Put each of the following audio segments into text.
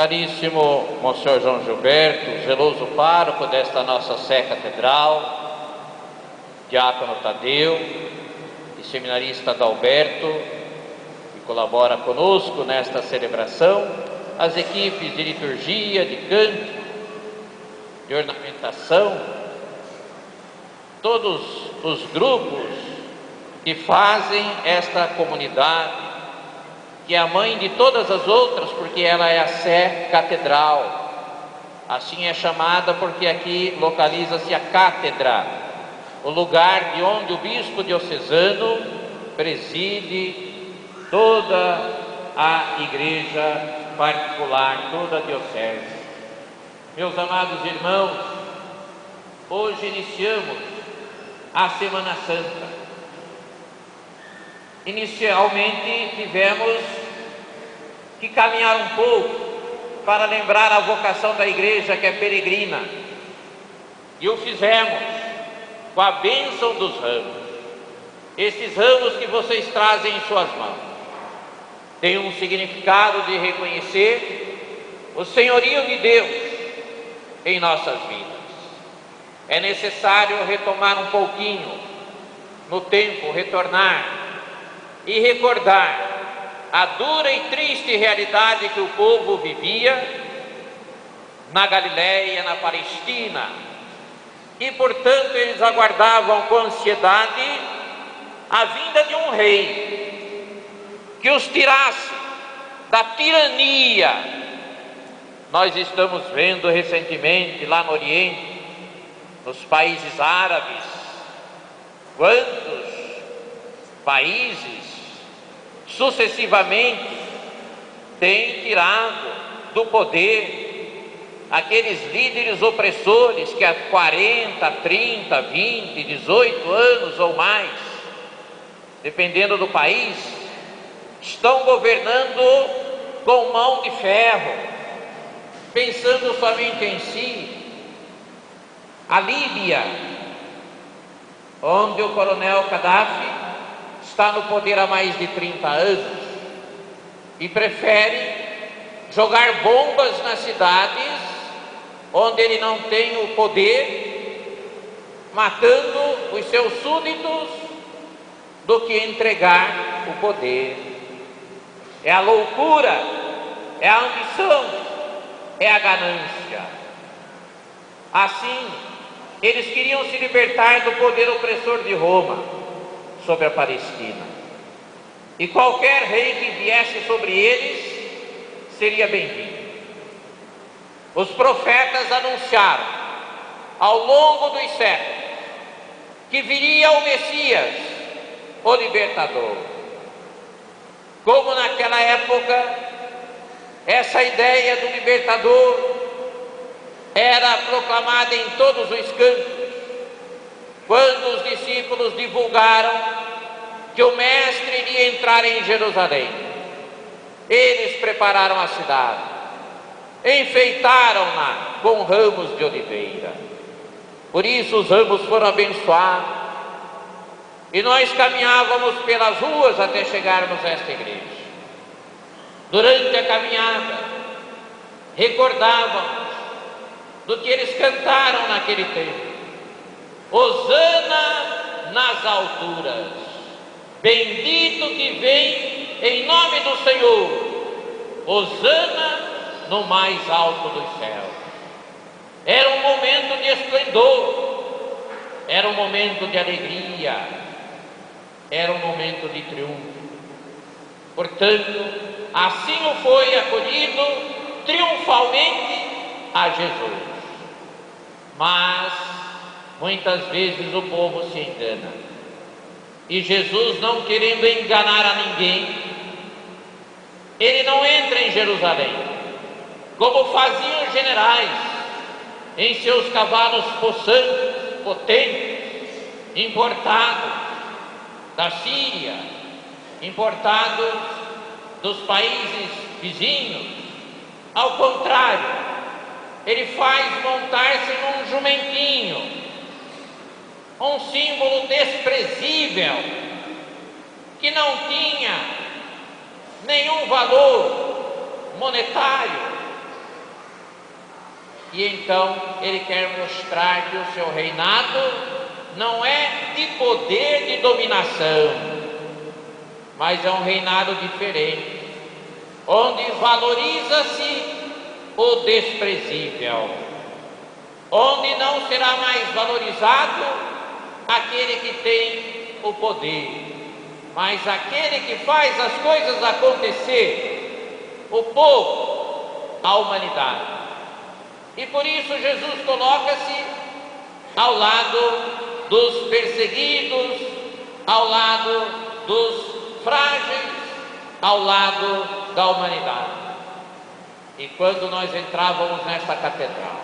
Caríssimo Monsenhor João Gilberto, zeloso pároco desta nossa Sé Catedral, Diácono Tadeu e seminarista Adalberto, que colabora conosco nesta celebração, as equipes de liturgia, de canto, de ornamentação, todos os grupos que fazem esta comunidade, que é a mãe de todas as outras, porque ela é a Sé Catedral. Assim é chamada porque aqui localiza-se a cátedra, o lugar de onde o bispo diocesano preside toda a igreja particular, toda a diocese. Meus amados irmãos, hoje iniciamos a Semana Santa. Inicialmente tivemos que caminhar um pouco para lembrar a vocação da igreja, que é peregrina, e o fizemos com a bênção dos ramos. Esses ramos que vocês trazem em suas mãos têm um significado de reconhecer o senhorio de Deus em nossas vidas. É necessário retomar um pouquinho no tempo, retornar e recordar a dura e triste realidade que o povo vivia na Galiléia, na Palestina, e portanto eles aguardavam com ansiedade a vinda de um rei que os tirasse da tirania. Nós estamos vendo recentemente lá no Oriente, nos países árabes, quantos países sucessivamente têm tirado do poder aqueles líderes opressores que há 40, 30, 20, 18 anos ou mais, dependendo do país, estão governando com mão de ferro, pensando somente em si. A Líbia, onde o coronel Gaddafi está no poder há mais de 30 anos e prefere jogar bombas nas cidades onde ele não tem o poder, matando os seus súditos, do que entregar o poder. É a loucura, é a ambição, é a ganância. Assim, eles queriam se libertar do poder opressor de Roma sobre a Palestina, e qualquer rei que viesse sobre eles seria bem-vindo. Os profetas anunciaram ao longo dos séculos que viria o Messias, o libertador. Como naquela época essa ideia do libertador era proclamada em todos os cantos, quando os discípulos divulgaram que o Mestre iria entrar em Jerusalém, eles prepararam a cidade, enfeitaram-na com ramos de oliveira. Por isso os ramos foram abençoados, e nós caminhávamos pelas ruas até chegarmos a esta igreja. Durante a caminhada, recordávamos do que eles cantaram naquele tempo: Hosana nas alturas, bendito que vem em nome do Senhor, Hosana no mais alto dos céus. Era um momento de esplendor, era um momento de alegria, era um momento de triunfo. Portanto, assim o foi acolhido triunfalmente a Jesus. Mas muitas vezes o povo se engana, e Jesus, não querendo enganar a ninguém, ele não entra em Jerusalém, como faziam os generais em seus cavalos possantes, potentes, importados da Síria, importados dos países vizinhos. Ao contrário, ele faz montar-se num jumentinho, um símbolo desprezível, que não tinha nenhum valor monetário, E então ele quer mostrar que o seu reinado não é de poder, de dominação, mas é um reinado diferente, onde valoriza-se o desprezível, onde não será mais valorizado aquele que tem o poder, mas aquele que faz as coisas acontecer, o povo, a humanidade. E por isso Jesus coloca-se ao lado dos perseguidos, ao lado dos frágeis, ao lado da humanidade. E quando nós entrávamos nesta catedral,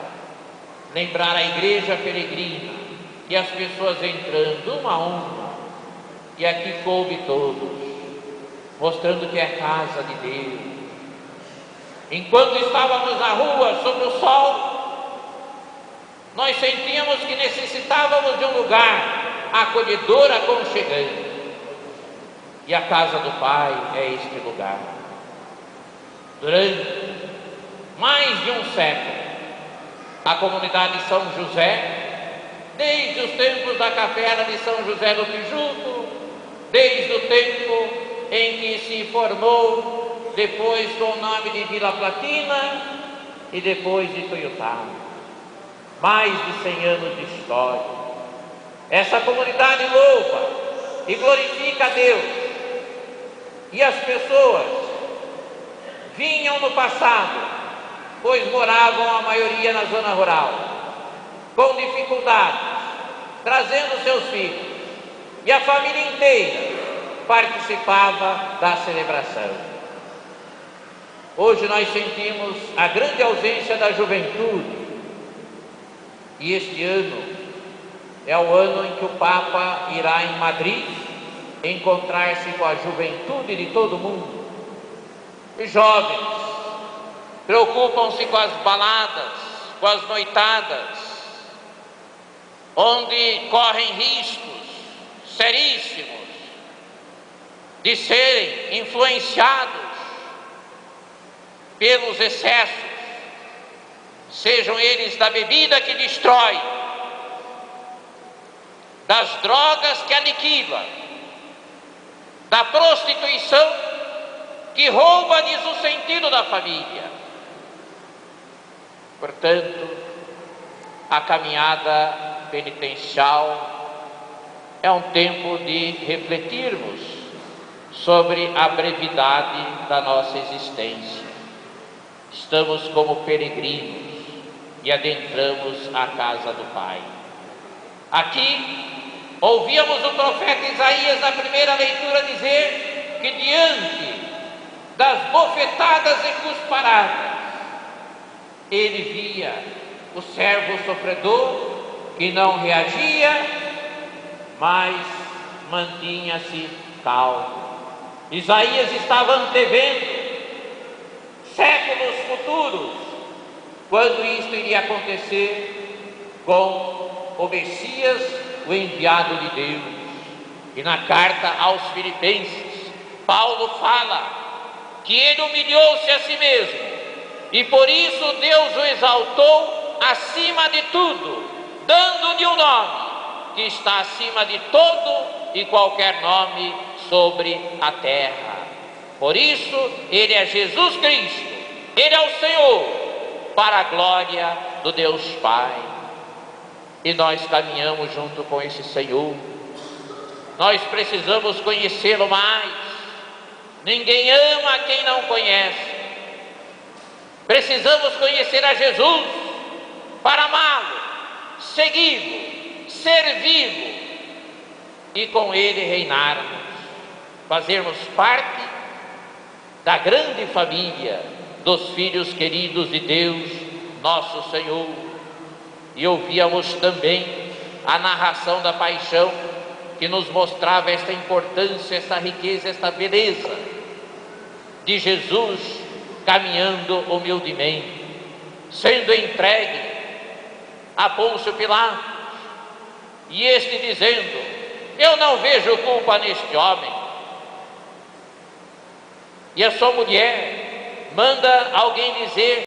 lembrar a igreja peregrina e as pessoas entrando uma a uma, e aqui coube todos, mostrando que é casa de Deus. Enquanto estávamos na rua, sob o sol, nós sentíamos que necessitávamos de um lugar acolhedor, aconchegante. E a casa do Pai é este lugar. Durante mais de um século, a comunidade de São José, desde os tempos da capela de São José do Tijuco, desde o tempo em que se formou, depois com o nome de Vila Platina e depois de Tuiutá, mais de 100 anos de história. Essa comunidade louva e glorifica a Deus, e as pessoas vinham no passado, pois moravam a maioria na zona rural, com dificuldades, trazendo seus filhos, e a família inteira participava da celebração. Hoje nós sentimos a grande ausência da juventude, e este ano é o ano em que o Papa irá em Madrid encontrar-se com a juventude de todo mundo. Os jovens preocupam-se com as baladas, com as noitadas, onde correm riscos seríssimos de serem influenciados pelos excessos, sejam eles da bebida que destrói, das drogas que aniquila, da prostituição que rouba-lhes o sentido da família. Portanto, a caminhada penitencial é um tempo de refletirmos sobre a brevidade da nossa existência. Estamos como peregrinos e adentramos a casa do Pai. Aqui ouvíamos o profeta Isaías na primeira leitura dizer que diante das bofetadas e cusparadas, ele via o servo sofredor que não reagia, mas mantinha-se calmo. Isaías estava antevendo séculos futuros, quando isto iria acontecer com o Messias, o enviado de Deus. E na carta aos Filipenses, Paulo fala que ele humilhou-se a si mesmo, e por isso Deus o exaltou acima de tudo, dando-lhe um nome que está acima de todo e qualquer nome sobre a terra. Por isso, ele é Jesus Cristo, ele é o Senhor, para a glória do Deus Pai. E nós caminhamos junto com esse Senhor. Nós precisamos conhecê-lo mais. Ninguém ama quem não conhece. Precisamos conhecer a Jesus para amá-lo, segui-lo, servi-lo e com ele reinarmos, fazermos parte da grande família dos filhos queridos de Deus, nosso Senhor. E ouvíamos também a narração da paixão, que nos mostrava esta importância, esta riqueza, esta beleza de Jesus caminhando humildemente, sendo entregue a Pôncio Pilatos, e este dizendo: eu não vejo culpa neste homem. E a sua mulher manda alguém dizer